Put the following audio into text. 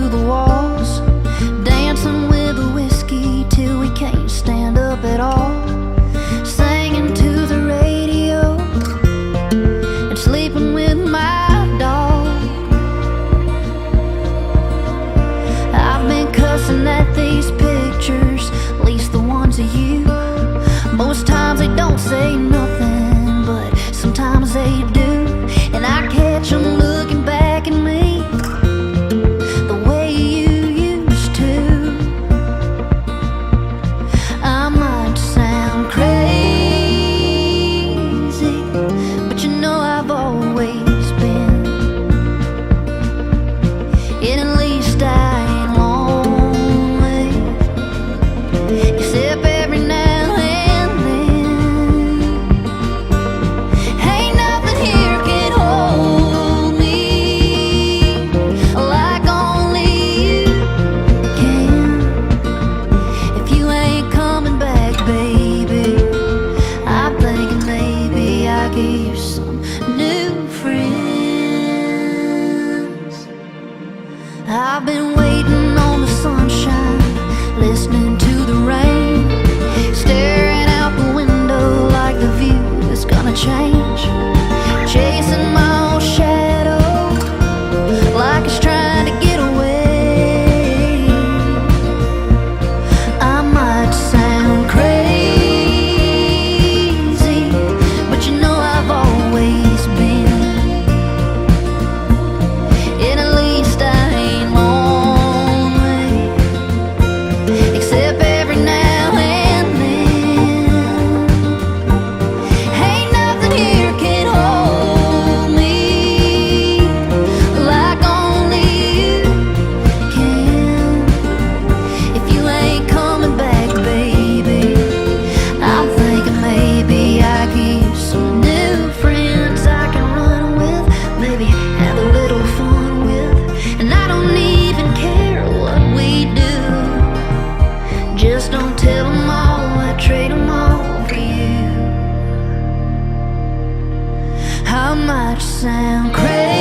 to the walls, dancing with the whiskey till we can't stand up at all, singing to the radio and sleeping with my dog. I've been cussing at these pictures, at least the ones of you. Most times they don't say nothing, but sometimes they do, and I catch them looking back at me the way you used to. I might sound crazy, but you know I've always been, and at least I ain't lonely, except every now and then. Ain't nothing here can hold me like only you can. If you ain't coming back, baby, I'm thinking maybe I give you some new friends. I've been waiting on the sunshine, listening to the rain, staring out the window like the view is gonna change, chasing my own shadow like it's trying to get away. I might sound crazy, but you know I've always been, and at least I ain't lonely, except every now and then. Ain't nothing here can hold me like only you can. If you ain't coming back, baby, I'm thinking maybe I give you some new friends I can run with, maybe have a little fun with, and I don't even care what we do. Just don't tell them all I trade them all for you. I might sound crazy,